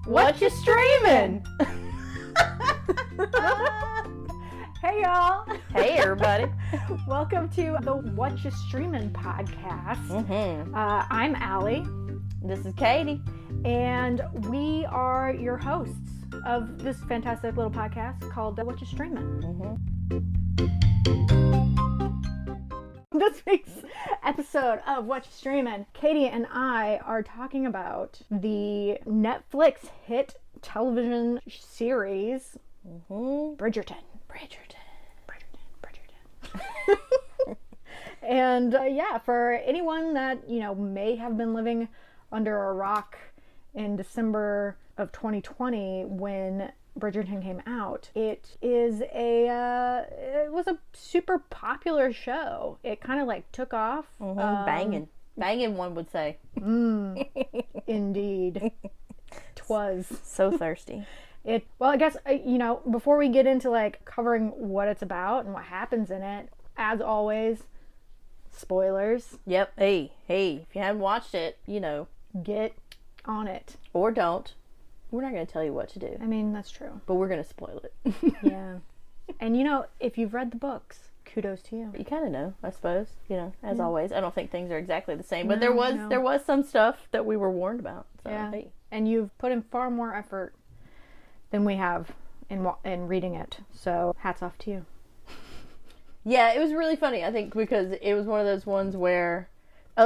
What you streaming? Hey y'all! Hey everybody! Welcome to the What You Streamin' podcast. I'm Allie. This is Katie. And we are your hosts of this fantastic little podcast called What You Streamin'. This week's episode of What You Streamin', Katie and I are talking about the Netflix hit television series, Bridgerton. And for anyone that, may have been living under a rock in December of 2020 when Bridgerton came out, it was a super popular show. It kind of like took off. Banging, one would say. Indeed. 'Twas. So thirsty. Well, I guess, before we get into like covering what it's about and what happens in it, as always, spoilers. Yep. Hey, if you haven't watched it, Get on it. Or don't. We're not going to tell you what to do. I mean, that's true. But we're going to spoil it. Yeah. And if you've read the books, kudos to you. You kind of know, I suppose. As always. I don't think things are exactly the same. But there was some stuff that we were warned about. So, yeah. Hey. And you've put in far more effort than we have in reading it. So hats off to you. Yeah, it was really funny, I think, because it was one of those ones where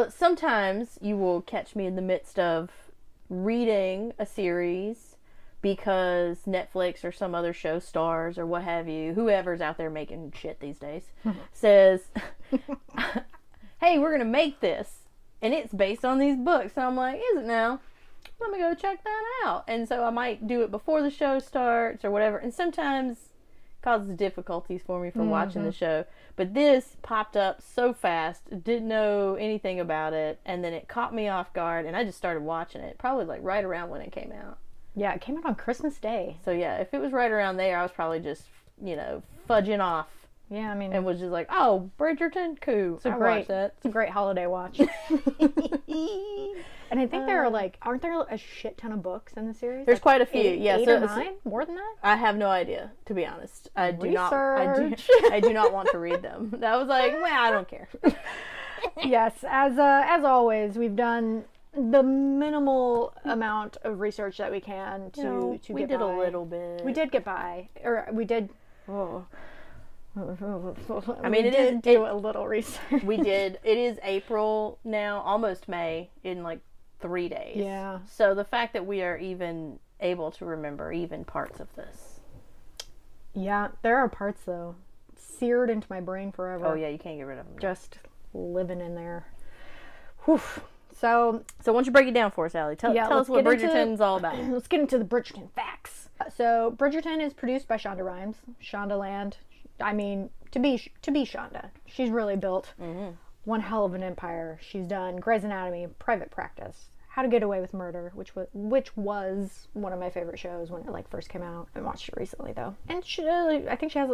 sometimes you will catch me in the midst of reading a series because Netflix or some other show stars or what have you, whoever's out there making shit these days, says, hey, we're going to make this, and it's based on these books. And I'm like, is it now? Let me go check that out. And so I might do it before the show starts or whatever, and sometimes causes difficulties for me for watching the show. But this popped up so fast, didn't know anything about it, and then it caught me off guard, and I just started watching it, probably like right around when it came out. Yeah, it came out on Christmas Day. So yeah, if it was right around there, I was probably just, fudging off. Yeah, I mean... And was just like, oh, Bridgerton, cool. It's a great holiday watch. And I think there are aren't there a shit ton of books in the series? There's quite a few. Yeah, eight or nine? More than that? I have no idea, to be honest. I do not want to read them. That was like, well, I don't care. Yes, as always, we've done the minimal amount of research that we can to get by. We did a little bit. We did get by, or we did. Oh. I mean, we did do a little research. We did. It is April now, almost May, in 3 days. Yeah. So the fact that we are even able to remember even parts of this. Yeah, there are parts though seared into my brain forever. Oh yeah, you can't get rid of them. Just living in there. Whew. So why don't you break it down for us, Allie? Tell us what Bridgerton's all about. Let's get into the Bridgerton facts. So Bridgerton is produced by Shonda Rhimes, Shondaland. I mean, to be Shonda, she's really built one hell of an empire. She's done Grey's Anatomy, Private Practice, How to Get Away with Murder, which was one of my favorite shows when it first came out. I watched it recently though, and I think she has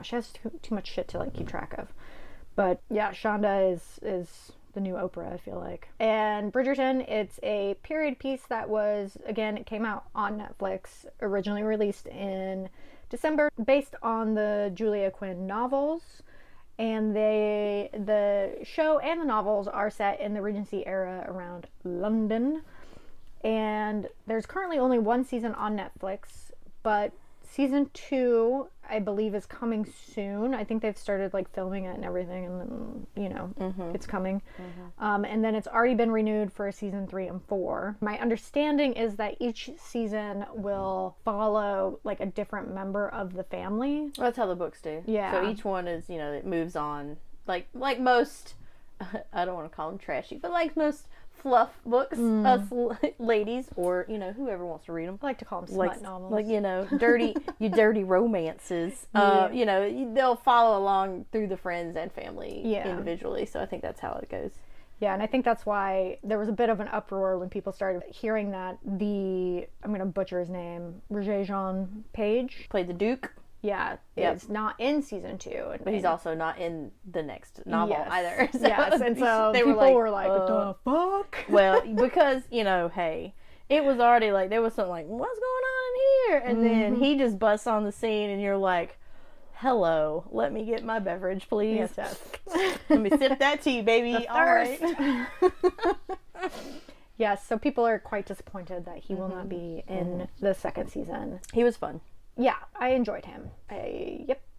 she has too much shit to keep track of. But yeah, Shonda is the new Oprah, I feel like. And Bridgerton, it's a period piece that it came out on Netflix, originally released in December, based on the Julia Quinn novels, and the show and the novels are set in the Regency era around London. And there's currently only one season on Netflix, but season 2, I believe, is coming soon. I think they've started filming it and everything, and then it's coming. And then it's already been renewed for season 3 and 4. My understanding is that each season will follow a different member of the family. Well, that's how the books do. Yeah. So each one is, it moves on. Like most, I don't want to call them trashy, but like most fluff books, us ladies, or whoever wants to read them. I like to call them smut novels. dirty romances. They'll follow along through the friends and family individually. So I think that's how it goes. Yeah, and I think that's why there was a bit of an uproar when people started hearing that I'm going to butcher his name, Regé-Jean Page played the Duke. Yeah, is not in season 2. But he's also not in the next novel either. So yes, and so people were like, what the fuck? Well, because, hey, it was already like, there was something like, what's going on in here? And then he just busts on the scene and you're like, hello, let me get my beverage, please. Yes. Let me sip that tea, baby. All right. Yes, so people are quite disappointed that he will not be in the second season. He was fun. Yeah, I enjoyed him.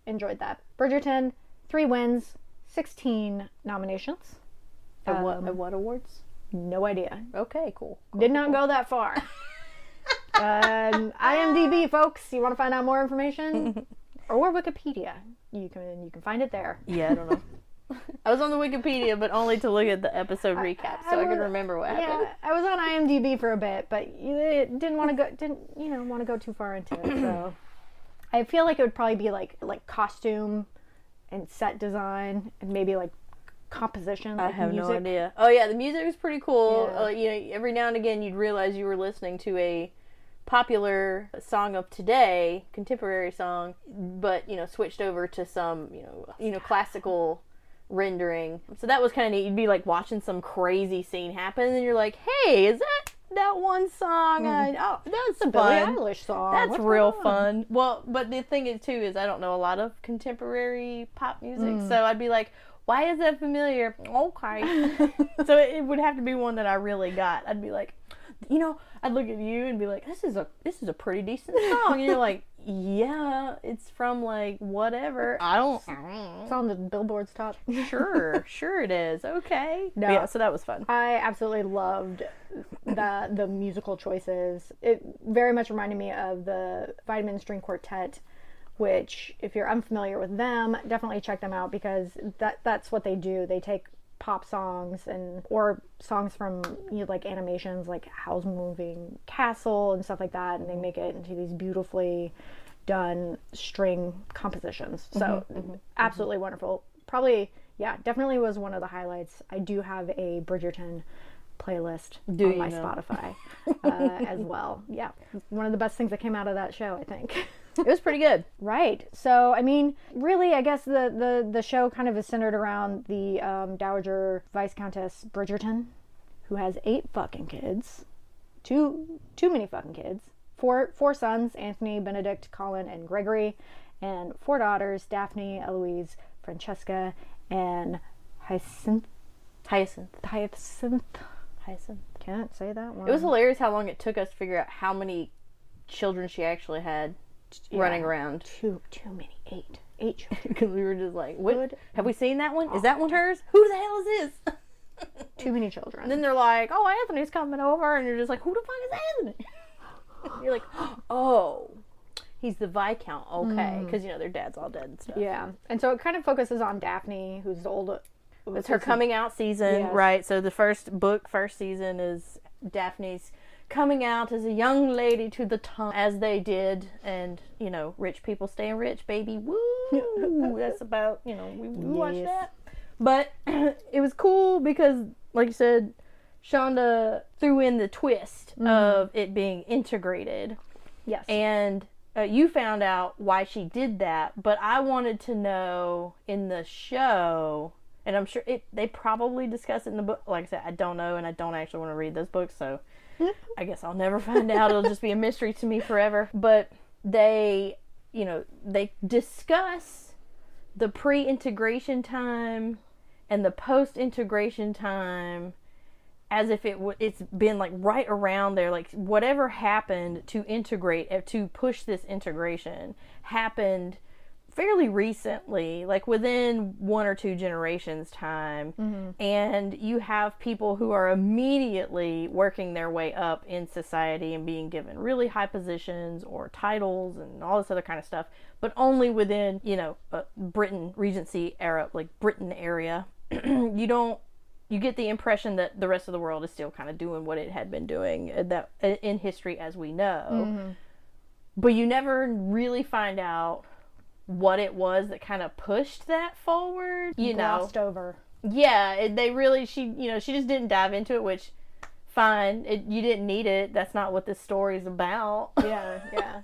Enjoyed that. Bridgerton, 3 wins, 16 nominations. At what awards? No idea. Okay, cool. Did not go that far. IMDb, folks. You want to find out more information? Or Wikipedia. You can find it there. Yeah, I don't know. I was on the Wikipedia, but only to look at the episode recap, so I could remember what happened. Yeah, I was on IMDb for a bit, but didn't want to go too far into it. So I feel like it would probably be like costume and set design and maybe like composition. I like have music. no idea. Oh yeah, the music was pretty cool. Yeah. Every now and again you'd realize you were listening to a popular song of today, contemporary song, but switched over to some classical rendering. So that was kind of neat. You'd be like watching some crazy scene happen, and you're like, "Hey, is that one song? That's a fun. Billie Eilish song. That's What's real going on?" fun." Well, but the thing is too is I don't know a lot of contemporary pop music, so I'd be like, "Why is that familiar?" Okay, so it would have to be one that I really got. I'd be like, I'd look at you and be like, this is a pretty decent song. And you're like, yeah, it's from like whatever. I don't. It's on the Billboard's top. Sure it is. Okay. No. Yeah, so that was fun. I absolutely loved the musical choices. It very much reminded me of the Vitamin String Quartet, which, if you're unfamiliar with them, definitely check them out, because that's what they do. They take pop songs or songs from like animations like Howl's Moving Castle and stuff like that, and they make it into these beautifully done string compositions. So absolutely wonderful. Probably, yeah, definitely was one of the highlights. I do have a Bridgerton playlist on my Spotify as well. Yeah, one of the best things that came out of that show, I think. It was pretty good. Right. So, I mean, really, I guess the show kind of is centered around the Dowager Viscountess Bridgerton, who has 8 fucking kids. Too many fucking kids. 4 sons, Anthony, Benedict, Colin, and Gregory, and 4 daughters, Daphne, Eloise, Francesca, and Hyacinth. Can't say that one. It was hilarious how long it took us to figure out how many children she actually had running around. Too many. 8 children. Because we were just like, what? Have we seen that one? Is that one hers? Who the hell is this? Too many children. And then they're like, oh, Anthony's coming over. And you're just like, who the fuck is Anthony? You're like, oh, he's the Viscount. Okay. Because, their dad's all dead and stuff. Yeah. And so it kind of focuses on Daphne, who's old. It's her coming out season, yes. Right? So the first season is Daphne's coming out as a young lady to the top, as they did, and rich people staying rich, baby. Woo! That's about we watched that. But it was cool because, like you said, Shonda threw in the twist of it being integrated. Yes. And you found out why she did that, but I wanted to know in the show. And I'm sure they probably discuss it in the book. Like I said, I don't know, and I don't actually want to read those books, so I guess I'll never find out. It'll just be a mystery to me forever. But they discuss the pre-integration time and the post-integration time as if it's been like right around there. Like whatever happened to integrate, to push this integration, happened fairly recently, like within 1 or 2 generations time. And you have people who are immediately working their way up in society and being given really high positions or titles and all this other kind of stuff, but only within Britain Regency era, like Britain area. You get the impression that the rest of the world is still kind of doing what it had been doing that in history as we know. But you never really find out what it was that kind of pushed that forward. Glossed over. Yeah, she just didn't dive into it, which, fine. You didn't need it. That's not what this story's about. Yeah.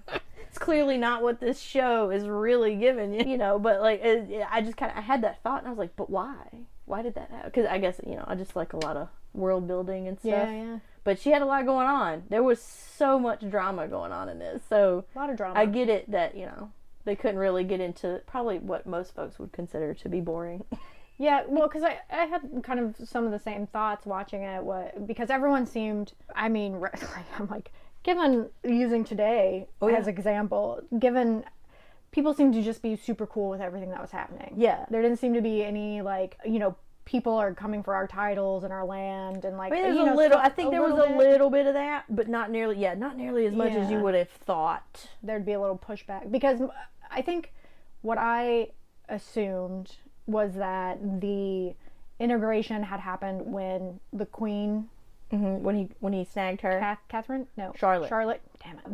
It's clearly not what this show is really giving you, but like, I just I had that thought, and I was like, but why? Why did that happen? Because I guess, I just like a lot of world building and stuff. Yeah. But she had a lot going on. There was so much drama going on in this. So A lot of drama. I get it that, they couldn't really get into probably what most folks would consider to be boring. Yeah, well, because I had kind of some of the same thoughts watching it, because everyone seemed, I'm like, given, using today as example, given, people seemed to just be super cool with everything that was happening. Yeah. There didn't seem to be any, like, people are coming for our titles and our land, and like, I mean, I think there was a little bit of that, but not nearly as much as you would have thought. There'd be a little pushback, because I think what I assumed was that the integration had happened when the queen, when he snagged her, Catherine, no, Charlotte, damn it,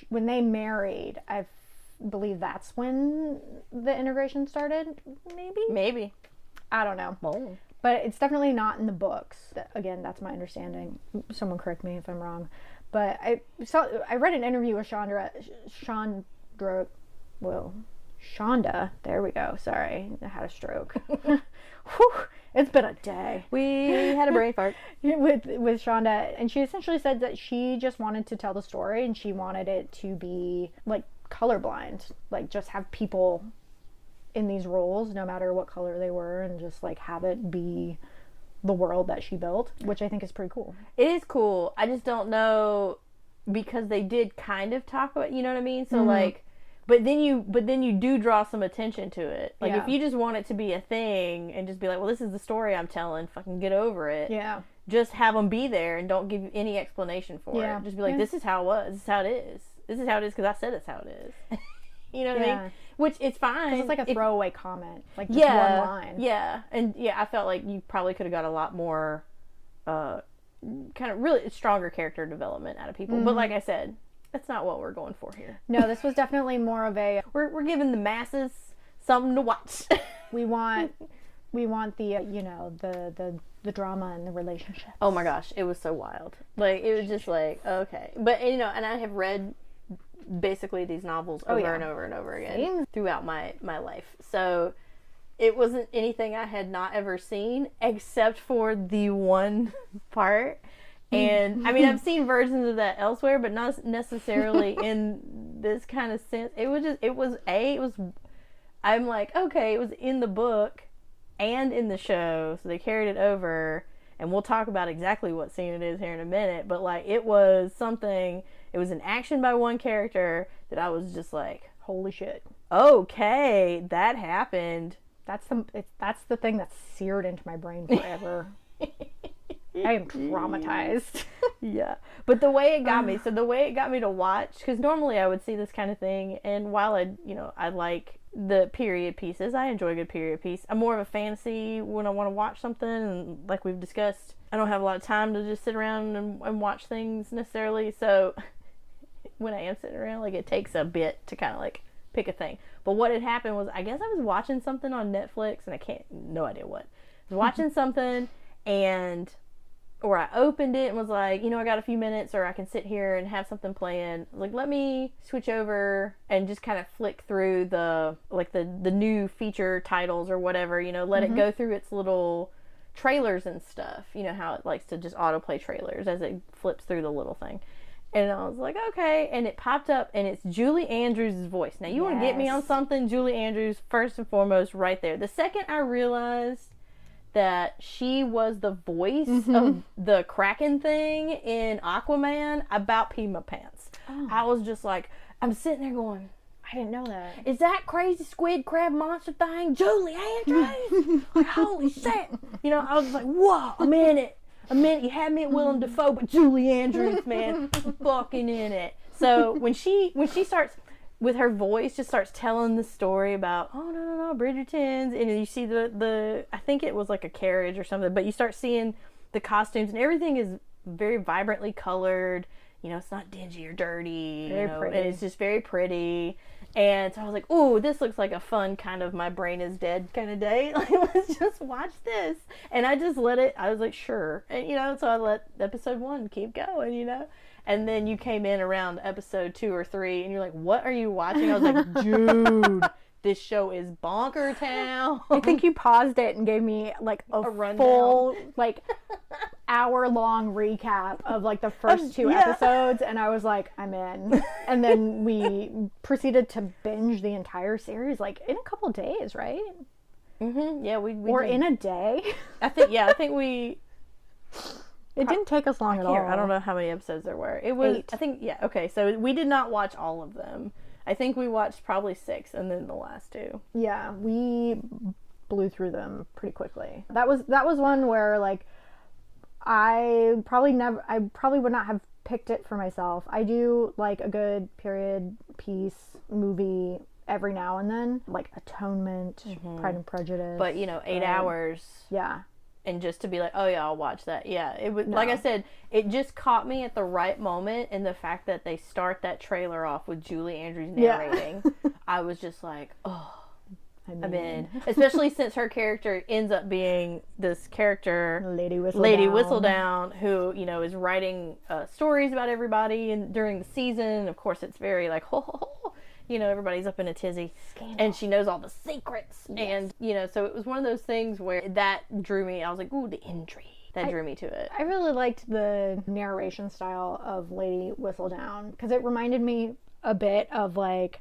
when they married, I believe that's when the integration started. Maybe I don't know. Oh. But it's definitely not in the books. Again, that's my understanding. Someone correct me if I'm wrong. But I read an interview with Shonda. There we go. Sorry, I had a stroke. Whew, it's been a day. We had a brain fart with Shonda, and she essentially said that she just wanted to tell the story, and she wanted it to be like colorblind, like just have people in these roles, no matter what color they were, and just like have it be the world that she built, which I think is pretty cool. It is cool. I just don't know, because they did kind of talk about, you know what I mean? So like, but then you do draw some attention to it. Like if you just want it to be a thing and just be like, well, this is the story I'm telling, fucking get over it. Yeah. Just have them be there and don't give any explanation for it. Just be like, this is how it was. This is how it is. This is how it is because I said it's how it is. You know what I mean? Which it's fine. It's like a throwaway comment, like just one line. Yeah, and I felt like you probably could have got a lot more, kind of really stronger character development out of people. But like I said, that's not what we're going for here. No, this was definitely more of a. We're giving the masses something to watch. we want the drama and the relationship. Oh my gosh, it was so wild. Like it was just like okay, but and I have read basically these novels over and over and over again throughout my life. So it wasn't anything I had not ever seen except for the one part. And I mean, I've seen versions of that elsewhere, but not necessarily in this kind of sense. I'm like, okay, it was in the book and in the show, so they carried it over, and we'll talk about exactly what scene it is here in a minute, but like, it was an action by one character that I was just like, holy shit. Okay, that happened. That's the thing that's seared into my brain forever. I am traumatized. Yeah. But the way it got me, to watch, because normally I would see this kind of thing, and while I like the period pieces, I enjoy a good period piece. I'm more of a fantasy when I want to watch something, and like we've discussed, I don't have a lot of time to just sit around and watch things necessarily, so when I am sitting around, like, it takes a bit to kind of like pick a thing. But what had happened was, I guess I was watching something on Netflix, and no idea what. I was watching something, or I opened it and was like, I got a few minutes, or I can sit here and have something playing. Like, let me switch over and just kind of flick through the new feature titles or whatever, let it go through its little trailers and stuff. You know how it likes to just autoplay trailers as it flips through the little thing. And I was like, okay. And it popped up, and it's Julie Andrews' voice. Now, you want to get me on something, Julie Andrews, first and foremost, right there. The second I realized that she was the voice of the Kraken thing in Aquaman, I about peed my pants. Oh. I was just like, I'm sitting there going, I didn't know that. Is that crazy squid crab monster thing Julie Andrews? Like, holy shit. I was like, whoa, a minute. You had me at Willem Dafoe, but Julie Andrews, man, fucking in it. So when she starts with her voice, just starts telling the story about, oh no, Bridgerton's, and you see the I think it was like a carriage or something, but you start seeing the costumes, and everything is very vibrantly colored. It's not dingy or dirty. Very pretty. And it's just very pretty. And so I was like, ooh, this looks like a fun kind of my brain is dead kind of day. Like, let's just watch this. And I just let it, I was like, sure. And, so I let episode 1 keep going, And then you came in around episode 2 or 3, and you're like, what are you watching? I was like, dude, this show is bonker town. I think you paused it and gave me like a rundown. full, like, hour-long recap of like the first two episodes, and I was like, I'm in. And then we proceeded to binge the entire series like in a couple days, right? Mm-hmm. Yeah, we or did. in a day. I think we. It didn't take us long at all. I don't know how many episodes there were. It was 8. I think okay. So we did not watch all of them. I think we watched probably 6, and then the last 2. Yeah, we blew through them pretty quickly. That was one where like I probably would not have picked it for myself. I do like a good period piece movie every now and then, like Atonement, Pride and Prejudice. But 8 hours. Yeah. And just to be like, oh yeah, I'll watch that. Yeah, it was like I said, it just caught me at the right moment, and the fact that they start that trailer off with Julie Andrews narrating, I was just like, oh, I'm in. Especially since her character ends up being this character, Lady Whistledown, who is writing stories about everybody, and during the season, of course, it's very like, everybody's up in a tizzy. Scandal. And she knows all the secrets. Yes. And, so it was one of those things where that drew me. I was like, ooh, the intrigue. That drew me to it. I really liked the narration style of Lady Whistledown, because it reminded me a bit of, like,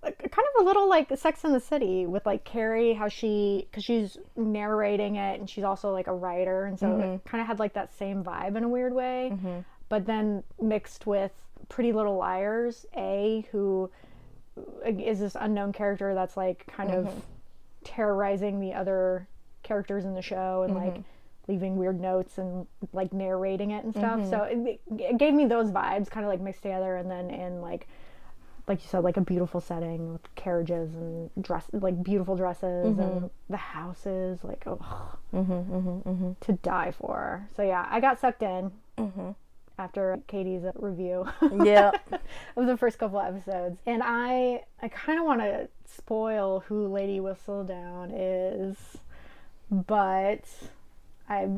kind of a little, like, Sex and the City with, like, Carrie, because she's narrating it, and she's also, like, a writer, and so it kind of had, like, that same vibe in a weird way. Mm-hmm. But then mixed with Pretty Little Liars, who is this unknown character that's like kind of terrorizing the other characters in the show and like leaving weird notes and like narrating it and stuff. So it gave me those vibes kind of like mixed together, and then in like you said, like a beautiful setting with carriages and like beautiful dresses and the houses, like to die for. So yeah, I got sucked in. After Katie's review of the first couple episodes. And I kind of want to spoil who Lady Whistledown is, but I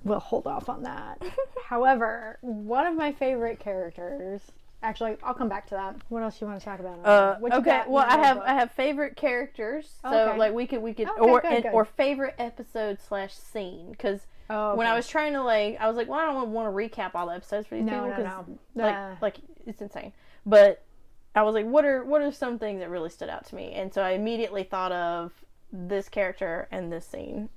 will hold off on that. However, one of my favorite characters, actually, I'll come back to that. What else do you want to talk about? Okay, well, I have favorite characters, so like we could or favorite episode / scene, because when I was trying to I was like, well, I don't want to recap all the episodes for these people because like it's insane. But I was like, what are some things that really stood out to me? And so I immediately thought of this character and this scene.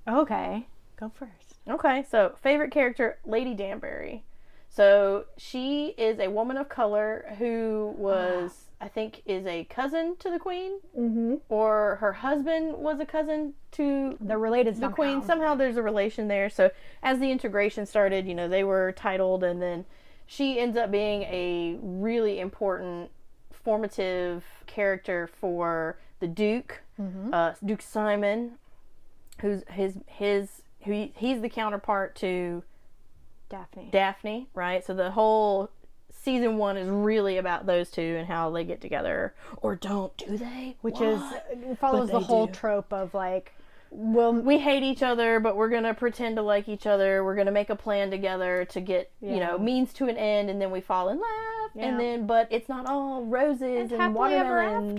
Okay, go first. Okay, so favorite character, Lady Danbury. So she is a woman of color who was, I think, is a cousin to the Queen, or her husband was a cousin to the Queen. Somehow there's a relation there. So as the integration started, they were titled, and then she ends up being a really important, formative character for the Duke, Duke Simon, who's he's the counterpart to Daphne, right? So the whole season 1 is really about those two and how they get together, or don't, do they? Which follows the whole trope of like, we hate each other, but we're gonna pretend to like each other. We're gonna make a plan together to get means to an end, and then we fall in love, and then but it's not all roses and watermelons.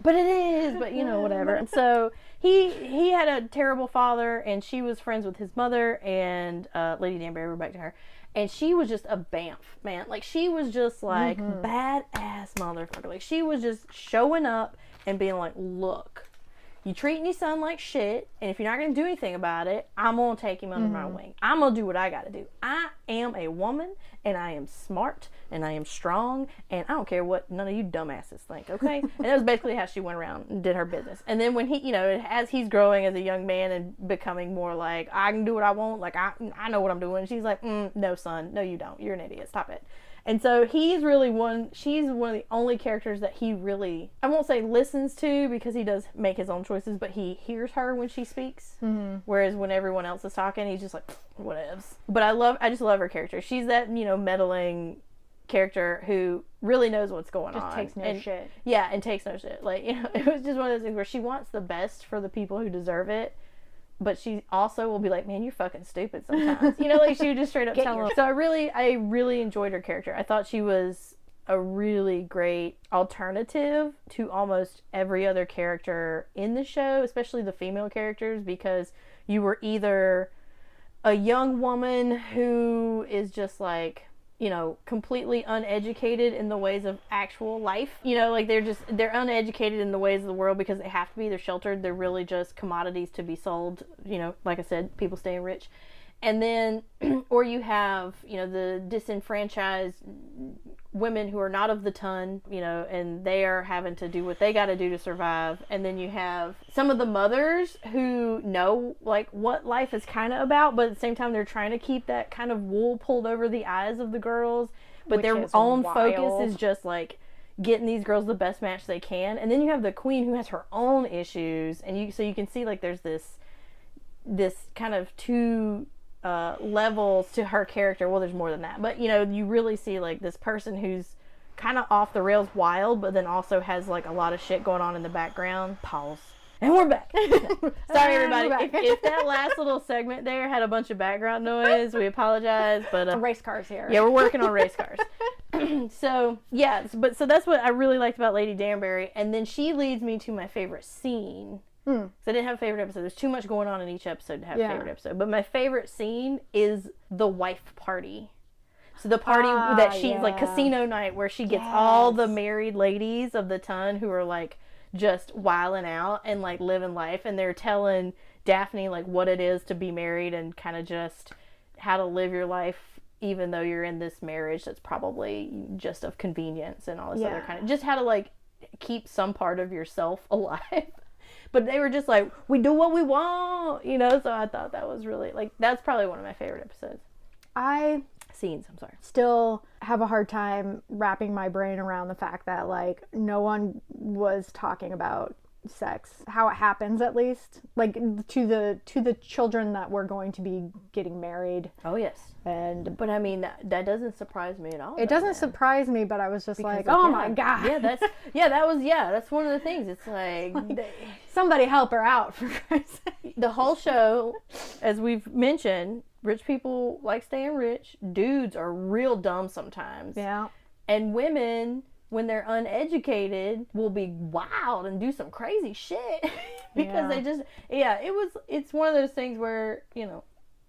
But it is. But whatever. And so he had a terrible father, and she was friends with his mother, and Lady Danbury, we're back to her. And she was just a bamf, man. Like, she was just, like, badass motherfucker. Like, she was just showing up and being like, look, you treating your son like shit, and if you're not going to do anything about it, I'm going to take him under my wing. I'm going to do what I got to do. I am a woman, and I am smart, and I am strong, and I don't care what none of you dumbasses think, okay? And that was basically how she went around and did her business. And then when he, as he's growing as a young man and becoming more like, I can do what I want, like, I know what I'm doing, she's like, no, son, no, you don't. You're an idiot. Stop it. And so she's one of the only characters that he really, I won't say listens to, because he does make his own choices, but he hears her when she speaks. Whereas when everyone else is talking, he's just like, whatevs. But I just love her character. She's that, meddling character who really knows what's going on. Just takes no shit. Yeah, and takes no shit. Like, it was just one of those things where she wants the best for the people who deserve it. But she also will be like, man, you're fucking stupid sometimes. Like, she would just straight up tell him. So I really enjoyed her character. I thought she was a really great alternative to almost every other character in the show, especially the female characters, because you were either a young woman who is just like, you know, completely uneducated in the ways of actual life. You know, like they're uneducated in the ways of the world because they have to be. They're sheltered. They're really just commodities to be sold. You know, like I said, people staying rich. And then, or you have, you know, the disenfranchised women who are not of the ton, you know, and they are having to do what they got to do to survive. And then you have some of the mothers who know, like, what life is kind of about, but at the same time, they're trying to keep that kind of wool pulled over the eyes of the girls. But their own focus is just, like, getting these girls the best match they can. And then you have the queen who has her own issues. And so you can see, like, there's this kind of two levels to her character. Well, there's more than that, but you know, you really see like this person who's kind of off the rails wild, but then also has like a lot of shit going on in the background. Pause. And we're back. Sorry everybody, if that last little segment there had a bunch of background noise, we apologize, but race cars here. Yeah, we're working on race cars. So yeah, so that's what I really liked about Lady Danbury. And then she leads me to my favorite scene. So I didn't have a favorite episode. There's too much going on in each episode to have a favorite episode. But my favorite scene is the wife party. So the party that she's like casino night where she gets all the married ladies of the ton who are like just wilding out and like living life, and they're telling Daphne like what it is to be married and kind of just how to live your life even though you're in this marriage that's probably just of convenience and all this other kind of, just how to like keep some part of yourself alive. But they were just like, we do what we want, you know? So I thought that was really, like, that's probably one of my favorite episodes. Scenes, I'm sorry. Still have a hard time wrapping my brain around the fact that, like, no one was talking about sex, how it happens at least, like to the children that were going to be getting married. Oh yes. But I mean that doesn't surprise me at all. It doesn't surprise me, but I was just because, like, oh my god. Yeah, that's one of the things. It's like somebody help her out, for Christ's sake. The whole show, as we've mentioned, rich people like staying rich. Dudes are real dumb sometimes. Yeah. And women, when they're uneducated, will be wild and do some crazy shit because they just, it's one of those things where, you know,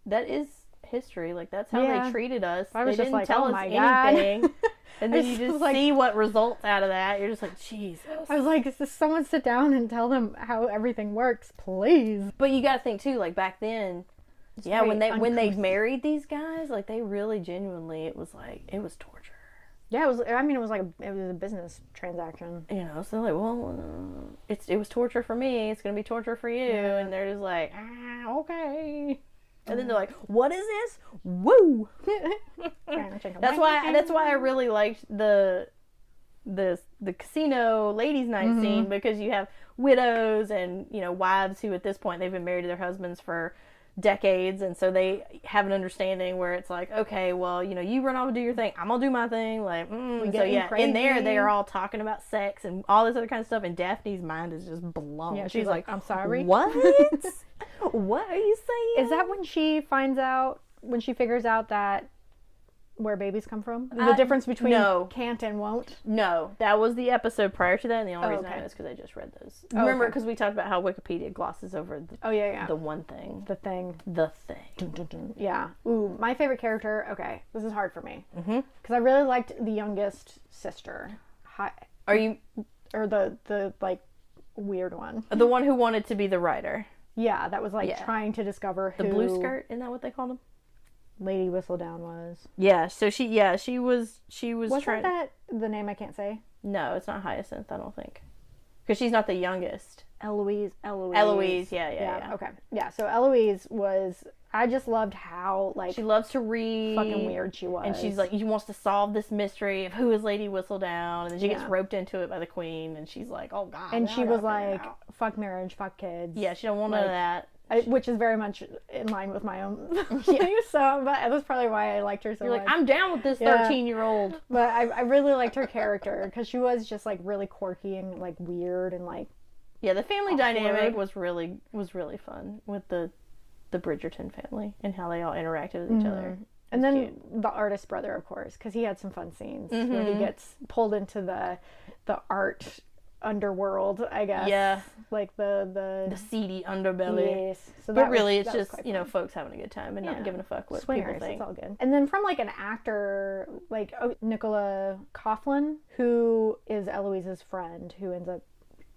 that is history. Like, that's how they treated us. I was they just didn't like, tell us anything. And then you just like, see what results out of that. You're just like, Jesus. I was like, does someone sit down and tell them how everything works, please? But you got to think too, like back then, when they married these guys, like they really genuinely, it was torture. Yeah, it was a business transaction. You know, so like, well, it was torture for me. It's gonna be torture for you, and they're just like, okay. And then they're like, what is this? Woo! That's why I really liked the casino ladies' night scene, because you have widows and, you know, wives who at this point they've been married to their husbands for decades, and so they have an understanding where it's like, okay, well, you know, you run off and do your thing, I'm gonna do my thing, like, so yeah, crazy. In there they are all talking about sex and all this other kind of stuff, and Daphne's mind is just blown. Yeah, she's like, I'm sorry, what? What are you saying? Is that when she figures out that where babies come from? The difference between can't and won't? No, that was the episode prior to that, and the only reason I know is because I just read those. Remember, because we talked about how Wikipedia glosses over the one thing. The thing. Dun, dun, dun. Yeah. Ooh, my favorite character, okay, this is hard for me. Because I really liked the youngest sister. Or the like, weird one. The one who wanted to be the writer. Yeah, that was like trying to discover who... The blue skirt, isn't that what they called him? Lady Whistledown was. Yeah, so she was Wasn't trying... that the name I can't say? No, it's not Hyacinth, I don't think. Because she's not the youngest. Eloise, yeah. Okay. Yeah, so Eloise was... I just loved how, like... She loves to read. Fucking weird she was. And she's like, she wants to solve this mystery of who is Lady Whistledown. And then she gets roped into it by the queen. And she's like, oh, God. And she was like, fuck marriage, fuck kids. Yeah, she don't want none of that. Which is very much in line with my own views. So, but that's probably why I liked her so much. You're like, I'm down with this 13-year-old. But I really liked her character because she was just like really quirky and like weird and like... Yeah, the family dynamic was really fun with the Bridgerton family and how they all interacted with each other. And then the artist brother, of course, because he had some fun scenes where he gets pulled into the art underworld, I guess. Yeah. Like the seedy underbelly. Yes. So but really, it's just, folks having a good time and Yeah. not giving a fuck what Swingers, people think. it's all good. And then from, like, an actor, like, Nicola Coughlan, who is Eloise's friend, who ends up...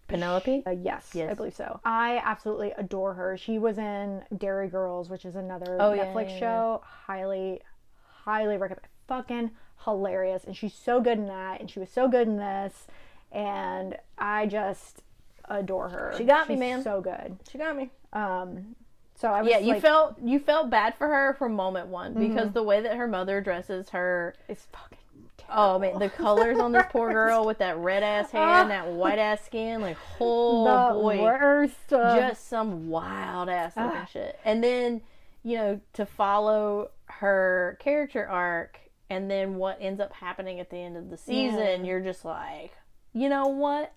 Penelope? Yes, I believe so. I absolutely adore her. She was in Dairy Girls, which is another Netflix show. Highly, highly recommend. Fucking hilarious. And she's so good in that, and she was so good in this. And I just adore her. She got me, man. So good. She got me. So I was you felt bad for her from moment one because the way that her mother dresses her is fucking terrible. Oh man, the colors on this poor girl with that red ass hair and that white ass skin, like boy, worst. Just some wild ass looking shit. And then to follow her character arc and then what ends up happening at the end of the season, you're just like, you know what?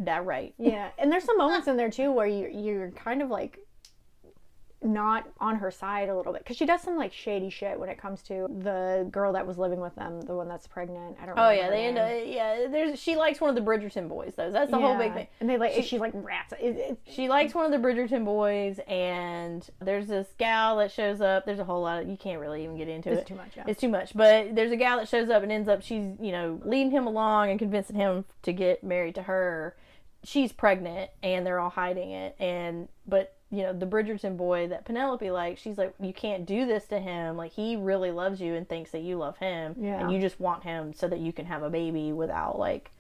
That right. Yeah, and there's some moments in there too where you're kind of like not on her side a little bit because she does some like shady shit when it comes to the girl that was living with them, the one that's pregnant. I don't. Oh yeah, they end up. She likes one of the Bridgerton boys though. That's the whole big thing. And they she like rats. She likes one of the Bridgerton boys, and there's this gal that shows up. There's a whole lot of you can't really even get into it. It's too much. Yeah. It's too much. But there's a gal that shows up and ends up she's leading him along and convincing him to get married to her. She's pregnant, and they're all hiding it. But the Bridgerton boy that Penelope likes, she's like, you can't do this to him. Like, he really loves you and thinks that you love him. Yeah. And you just want him so that you can have a baby without, like,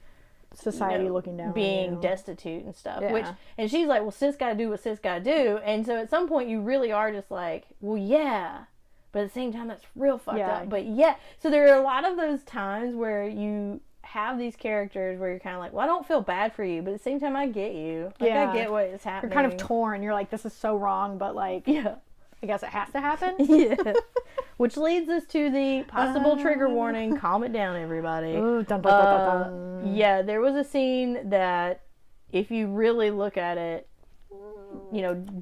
society looking down being destitute and stuff. Yeah. And she's like, well, sis gotta do what sis gotta do. And so at some point, you really are just like, well, yeah. But at the same time, that's real fucked up. But yeah. So there are a lot of those times where you have these characters where you're kind of like, well, I don't feel bad for you, but at the same time, I get you. Like, I get what is happening. You're kind of torn. You're like, this is so wrong, but like, I guess it has to happen. Yeah. Which leads us to the possible trigger warning. Calm it down, everybody. Ooh, dun, dun, dun, dun, dun. Yeah, there was a scene that, if you really look at it,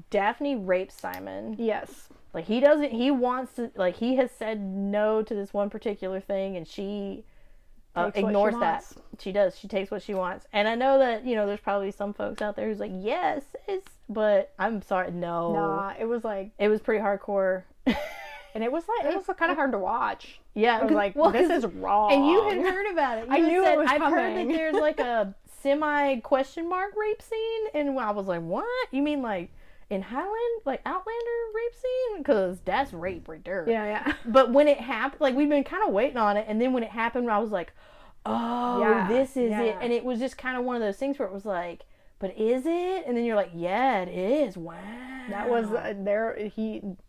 Daphne rapes Simon. Yes. Like, he wants to, like, he has said no to this one particular thing, and she ignores that. She does. She takes what she wants. And I know that, there's probably some folks out there who's like, yes, but I'm sorry, no. Nah, it was pretty hardcore. And it was kind of hard to watch. Yeah. I was like, this is wrong. And you had heard about it. I knew it was coming. I've heard that there's like a semi-question mark rape scene. And I was like, what? You mean like in Highland, like Outlander rape scene? Because that's rape right there. Yeah. But when it happened, like, we've been kind of waiting on it, and then when it happened, I was like, oh, this is it. And it was just kind of one of those things where it was like, but is it? And then you're like, yeah, it is. Wow. That was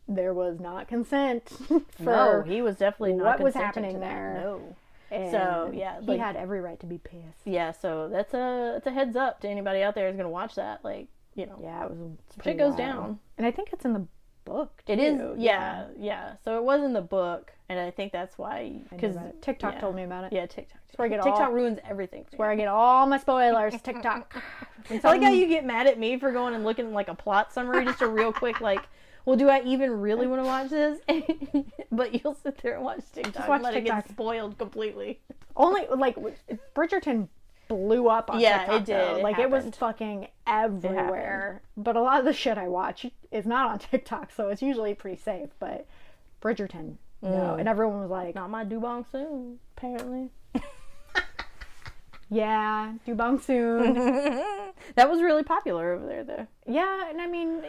there was not consent no, he was definitely not what was happening there. No. And so yeah, he had every right to be pissed. Yeah, so that's a heads up to anybody out there who's gonna watch that. Like, yeah, it was shit goes down, and I think it's in the book too. It is. Yeah. So it was in the book, and I think that's why because TikTok told me about it. Yeah, TikTok. That's where I get TikTok ruins everything. That's where I get all my spoilers. TikTok. It's like how you get mad at me for going and looking at like a plot summary, just a real quick like, well, do I even really want to watch this? But you'll sit there and watch TikTok and let it get spoiled completely. Only like Bridgerton blew up on TikTok. Yeah, it did. It was fucking everywhere. But a lot of the shit I watch is not on TikTok, so it's usually pretty safe. But Bridgerton, no. And everyone was like, not my dubong soon, apparently. Yeah, dubong soon. That was really popular over there, though. Yeah, and I mean,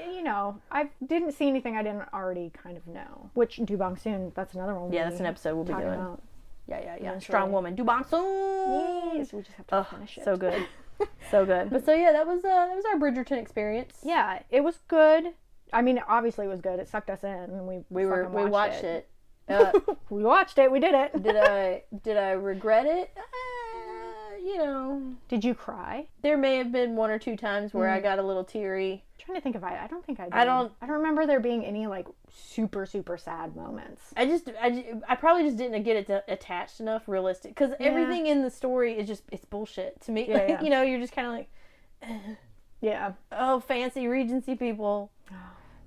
I didn't see anything I didn't already kind of know. Which dubong soon? That's another one. Yeah, that's an episode we'll be doing. About. Yeah. Strong woman. Dubong soon. Yes, we just have to finish it. So good. So good. But so yeah, that was our Bridgerton experience. Yeah, it was good. I mean, obviously it was good. It sucked us in, and we watched it. We watched it. We did it. Did I regret it? Did you cry? There may have been one or two times where I got a little teary. I'm trying to think if I don't think I did. I don't remember there being any like super super sad moments. I probably just didn't get it attached enough realistic because everything in the story is just it's bullshit to me. Yeah, you're just kind of like yeah. Oh, fancy Regency people.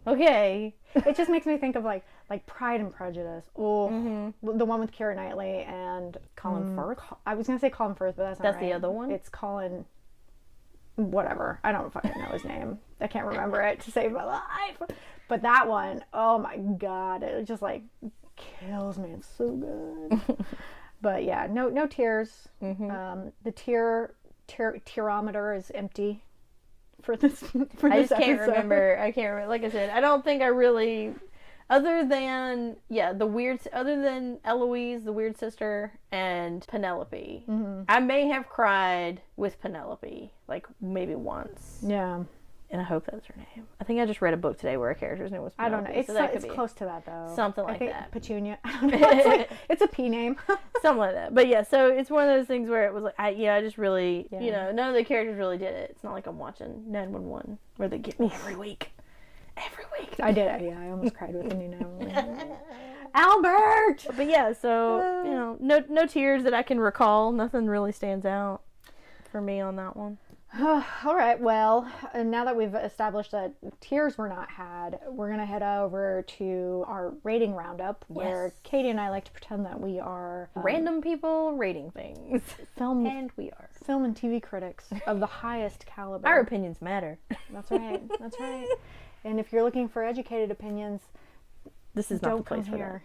Okay. It just makes me think of like Pride and Prejudice. Oh, the one with Keira Knightley and Colin Firth? I was gonna say Colin Firth, but that's not right. The other one? It's Colin. Whatever. I don't fucking know his name. I can't remember it to save my life. But that one, oh my god, it just like kills me. It's so good. But yeah, no tears. The tearometer is empty for this. I just can't remember. Like I said, I don't think I really, other than Eloise, the weird sister, and Penelope. I may have cried with Penelope, like maybe once. Yeah. And I hope that's her name. I think I just read a book today where a character's name was Penelope. I don't know. It's close to that, though. Something like that. Petunia. I don't know. It's a P name. Something like that. But yeah, so it's one of those things where it was like, I just really, none of the characters really did it. It's not like I'm watching 911 where they get me every week. Every week. I did. I almost cried with the new 911. Albert! But yeah, so, no tears that I can recall. Nothing really stands out for me on that one. All right, well, now that we've established that tears were not had, we're going to head over to our rating roundup, where Katie and I like to pretend that we are random people rating things. And we are. Film and TV critics of the highest caliber. Our opinions matter. That's right. That's right. And if you're looking for educated opinions, this is not the place for here.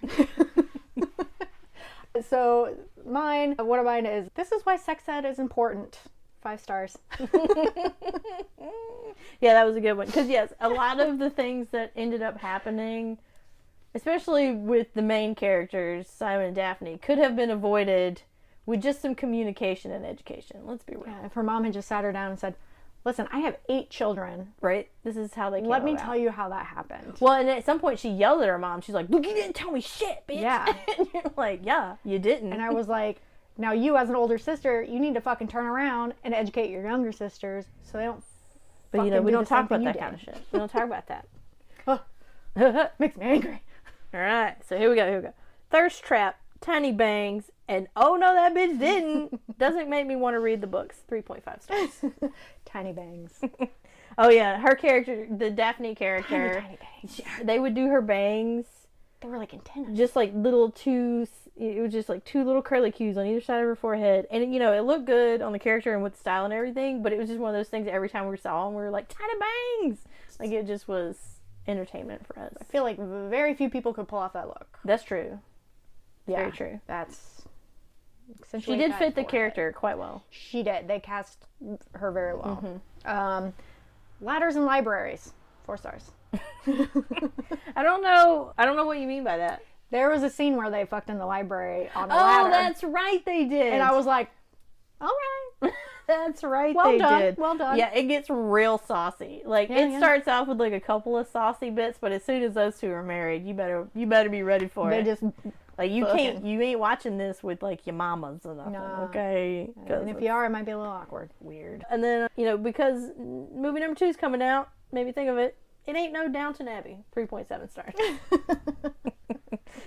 So one of mine is, this is why sex ed is important. 5 stars. Yeah, that was a good one. Because, yes, a lot of the things that ended up happening, especially with the main characters, Simon and Daphne, could have been avoided with just some communication and education. Let's be real. Yeah, if her mom had just sat her down and said, listen, I have 8 children. Right? This is how they came Let me about. tell you how that happened. Well, and at some point she yelled at her mom. She's like, look, you didn't tell me shit, bitch. Yeah. And you're like, yeah, you didn't. And I was like, now you as an older sister, you need to fucking turn around and educate your younger sisters so they don't. But we don't talk about that kind of shit. We don't talk about that. Makes me angry. All right, so here we go. Thirst Trap, Tiny Bangs, and oh no, that bitch didn't. Doesn't make me want to read the books. 3.5 stars. Tiny Bangs. Oh yeah, her character, the Daphne character. Tiny bangs. They would do her bangs. They were like antennas. Just like little it was just like 2 little curly cues on either side of her forehead. And, it looked good on the character and with the style and everything, but it was just one of those things that every time we saw them, we were like, tiny bangs! Like, it just was entertainment for us. I feel like very few people could pull off that look. That's true. Yeah, very true. That's... She did fit the character quite well. She did. They cast her very well. Ladders and libraries. 4 stars. I don't know what you mean by that. There was a scene where they fucked in the library on a ladder. Oh, that's right, they did. And I was like, all right. That's right, well they done. did. Well done. Yeah, it gets real saucy. Like, it starts off with like a couple of saucy bits, but as soon as those two are married, you better be ready for it. They just like you ain't watching this with like your mamas or nothing. Nah. Okay. And if you are, it might be a little awkward. Weird. And then because movie number 2 is coming out, made me think of it. It ain't no Downton Abbey. 3.7 stars.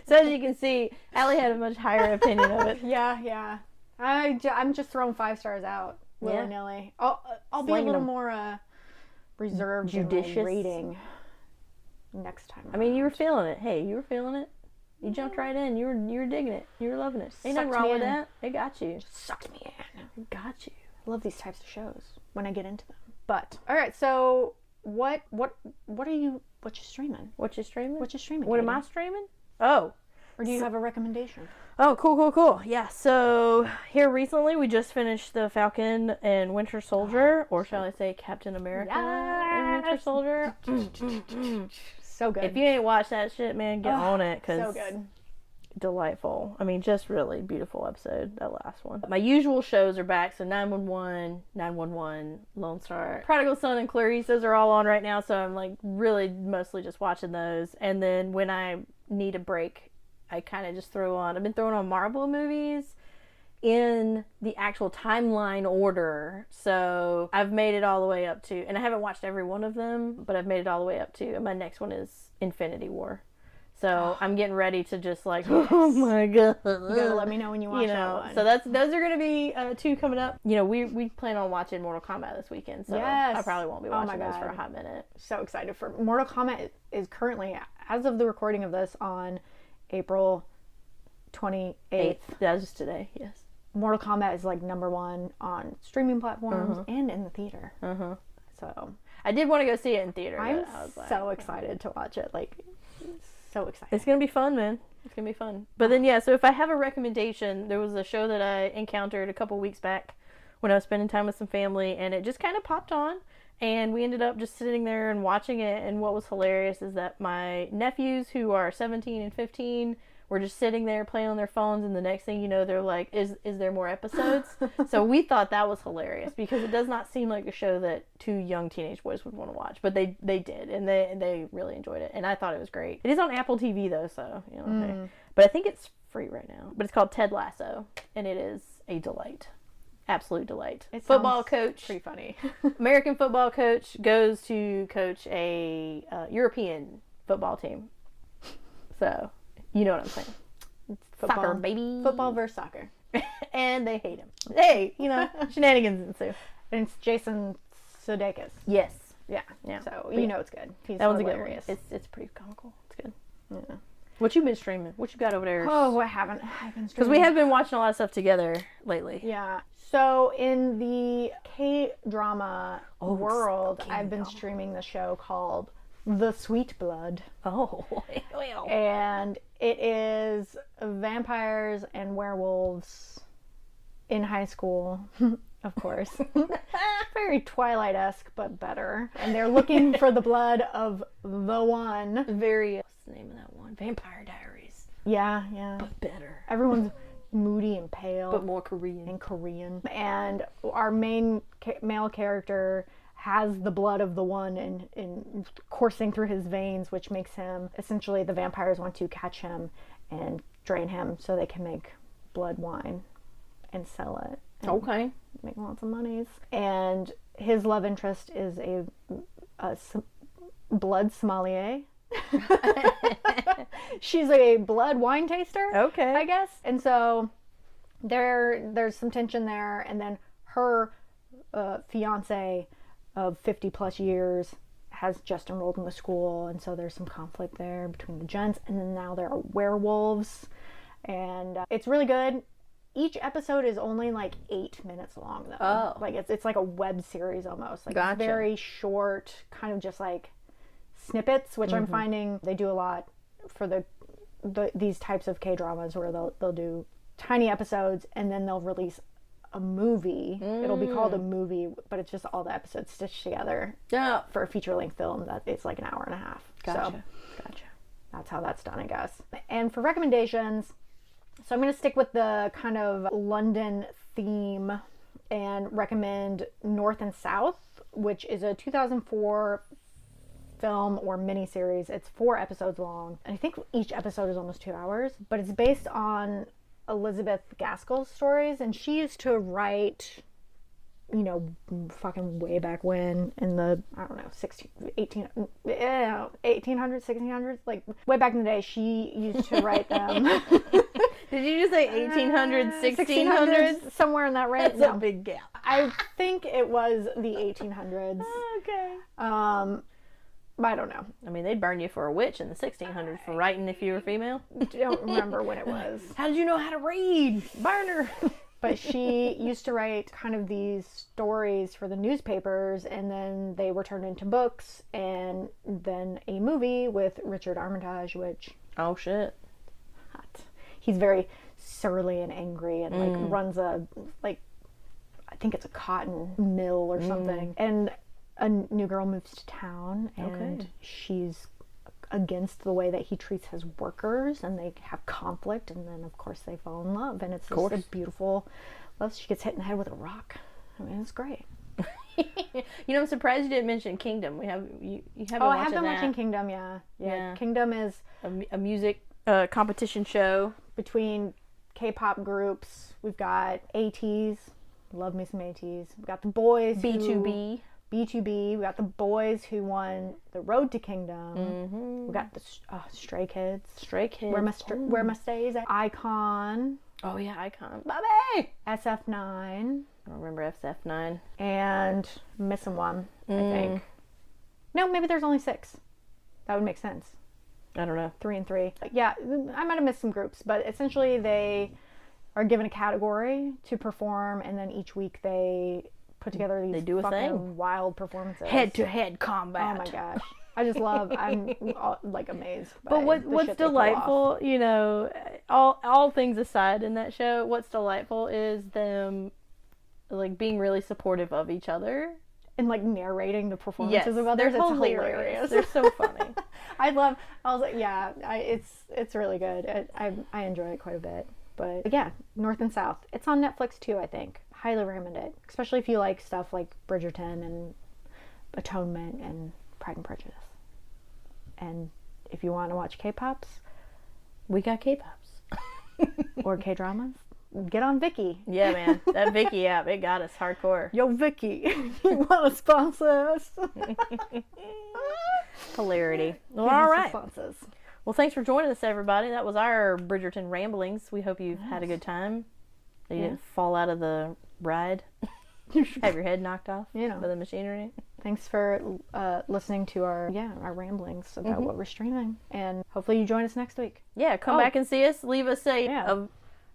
So as you can see, Allie had a much higher opinion of it. Yeah. I'm just throwing 5 stars out willy-nilly. I'll be a little more reserved, judicious in my rating next time. I mean, you were feeling it. Hey, you were feeling it. You jumped right in. You were digging it. You were loving it. Ain't nothing wrong with that. It got you. Just sucked me in. It got you. I love these types of shows when I get into them. But all right, so what's you streaming? What you streaming? What am I streaming? Oh. Or do you have a recommendation? Oh, cool. Yeah, so here recently we just finished the Falcon and Winter Soldier, or shall I say Captain America and Winter Soldier. So good. If you ain't watched that shit, man, get on it. So good. Delightful. I mean, just really beautiful episode, that last one. My usual shows are back, so 911, Lone Star, Prodigal Son, and Clarice, those are all on right now, so I'm like really mostly just watching those. And then when I need a break, I kind of just I've been throwing on Marvel movies in the actual timeline order. So I've made it all the way up to, and I haven't watched every one of them, but I've made it all the way up to, and my next one is Infinity War. So I'm getting ready to just like, oh my god. You gotta let me know when you watch that one. So those are gonna be 2 coming up. We plan on watching Mortal Kombat this weekend, so I probably won't be watching those for a hot minute. So excited for Mortal Kombat is currently, as of the recording of this, on April 28th. That was just today, yes. Mortal Kombat is like #1 on streaming platforms and in the theater. So I did want to go see it in theater. I'm so excited to watch it. Like, so excited. It's gonna be fun, man. It's gonna be fun. But then so if I have a recommendation, there was a show that I encountered a couple weeks back when I was spending time with some family, and it just kind of popped on, and we ended up just sitting there and watching it. And what was hilarious is that my nephews, who are 17 and 15, were just sitting there playing on their phones, and the next thing you know, they're like, is there more episodes? So we thought that was hilarious, because it does not seem like a show that 2 young teenage boys would want to watch, but they did, and they really enjoyed it, and I thought it was great. It is on Apple TV though, so but I think it's free right now. But it's called Ted Lasso, and it is a delight. Absolute delight. Football coach, pretty funny. American football coach goes to coach a European football team. So you know what I'm saying. It's soccer, baby. Football versus soccer. And they hate him. Hey, shenanigans ensue. And it's Jason Sudeikis. Yes. Yeah. So you know it's good. He's that one's hilarious. A good one. It's pretty comical. It's good. Yeah. What you been streaming? What you got over there? Oh, I haven't. I've been streaming. Because we have been watching a lot of stuff together lately. Yeah. So in the K-drama world, I've been streaming the show called The Sweet Blood. Oh, well. And it is vampires and werewolves in high school, of course. Very Twilight-esque, but better. And they're looking for the blood of the one. What's the name of that one? Vampire Diaries. Yeah. But better. Everyone's moody and pale. But more Korean. And our main male character has the blood of the one in coursing through his veins, which makes him, essentially the vampires want to catch him and drain him so they can make blood wine and sell it. And make lots of monies. And his love interest is a blood sommelier. She's a blood wine taster. Okay. I guess. And so there's some tension there, and then her fiance of 50 plus years has just enrolled in the school, and so there's some conflict there between the gents, and then now there are werewolves, and it's really good. Each episode is only like 8 minutes long though. Oh. Like it's like a web series almost. Like Gotcha. It's very short, kind of just like snippets, which I'm finding they do a lot for these types of K-dramas, where they'll do tiny episodes and then they'll release a movie. It'll be called a movie, but it's just all the episodes stitched together for a feature-length film that it's like an hour and a half. Gotcha. That's how that's done, I guess. And for recommendations, so I'm going to stick with the kind of London theme and recommend North and South, which is a 2004 film or miniseries. It's 4 episodes long, and I think each episode is almost 2 hours, but it's based on Elizabeth Gaskell's stories, and she used to write, fucking way back when, in the, 1800s, 1600s, like way back in the day, she used to write them. Did you just say 1800s, 1600s? Somewhere in that range. That's a big gap. I think it was the 1800s. Okay. I don't know. I mean, they'd burn you for a witch in the 1600s for writing if you were female. Don't remember when it was. How did you know how to read? Burn her. But she used to write kind of these stories for the newspapers, and then they were turned into books, and then a movie with Richard Armitage, which... Oh, shit. He's very surly and angry, and like runs a, like, I think it's a cotton mill or something. And a new girl moves to town, and she's against the way that he treats his workers, and they have conflict, and then of course they fall in love, and it's just a beautiful love. She gets hit in the head with a rock. I mean, it's great. I'm surprised you didn't mention Kingdom. You haven't I have been watching Kingdom. Yeah. Kingdom is a music competition show between K-pop groups. We've got ATs. Love me some ATs. We've got the boys. B2B. B2B. We got the boys who won the Road to Kingdom. We got the Stray Kids. Where my stays at. Icon. Oh yeah, Icon. Bobby! SF9. I don't remember SF9. And missing one, I think. No, maybe there's only 6. That would make sense. I don't know. 3 and 3. Yeah, I might have missed some groups, but essentially they are given a category to perform, and then each week they put together these fucking wild performances. Head-to-head combat. Oh my gosh. I just love, I'm like amazed by But what's delightful, you know, all things aside in that show, what's delightful is them like being really supportive of each other. And like narrating the performances of others. It's hilarious. They're so funny. I was like, yeah, it's really good. I enjoy it quite a bit. But yeah, North and South. It's on Netflix too, I think. Highly recommend it. Especially if you like stuff like Bridgerton and Atonement and Pride and Prejudice. And if you want to watch K-pops, we got K-pops. Or K-dramas, get on Viki. Yeah, man. That Viki app, it got us hardcore. Yo, Viki, you want to sponsor us? Hilarity. Well, all right. Well, thanks for joining us, everybody. That was our Bridgerton ramblings. We hope you've had a good time. That you didn't fall out of the ride. Have your head knocked off by the machinery. Thanks for listening to our ramblings about what we're streaming. And hopefully you join us next week. Yeah, come back and see us. Leave us a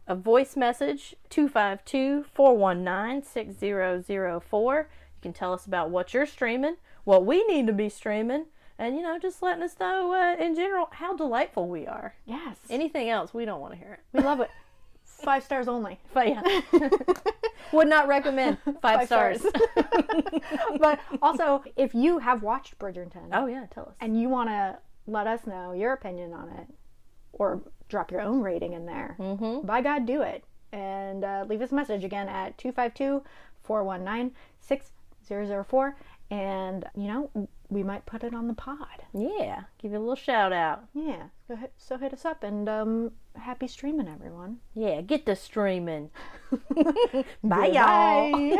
voice message, 252-419-6004. You can tell us about what you're streaming, what we need to be streaming, and, you know, just letting us know, in general, how delightful we are. Yes. Anything else, we don't want to hear it. We love it. 5 stars only. But yeah. Would not recommend 5 stars. But also, if you have watched Bridgerton. Oh, yeah, tell us. And you want to let us know your opinion on it, or drop your own rating in there. By God, do it. And leave us a message again at 252-419-6004. And, you know, we might put it on the pod. Yeah. Give you a little shout out. Yeah. So hit us up, and happy streaming, everyone. Yeah, get to streaming. Bye, y'all.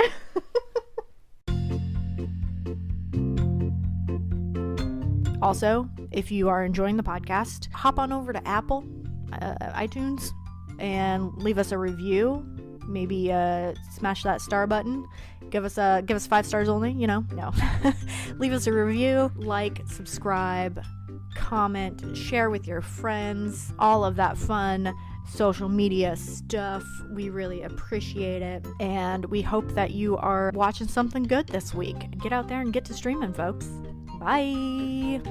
Also, if you are enjoying the podcast, hop on over to Apple, iTunes, and leave us a review. Maybe smash that star button. Give us 5 stars only, you know. No. Leave us a review, like, subscribe, comment, share with your friends, all of that fun social media stuff. We really appreciate it, and we hope that you are watching something good this week. Get out there and get to streaming, folks. Bye.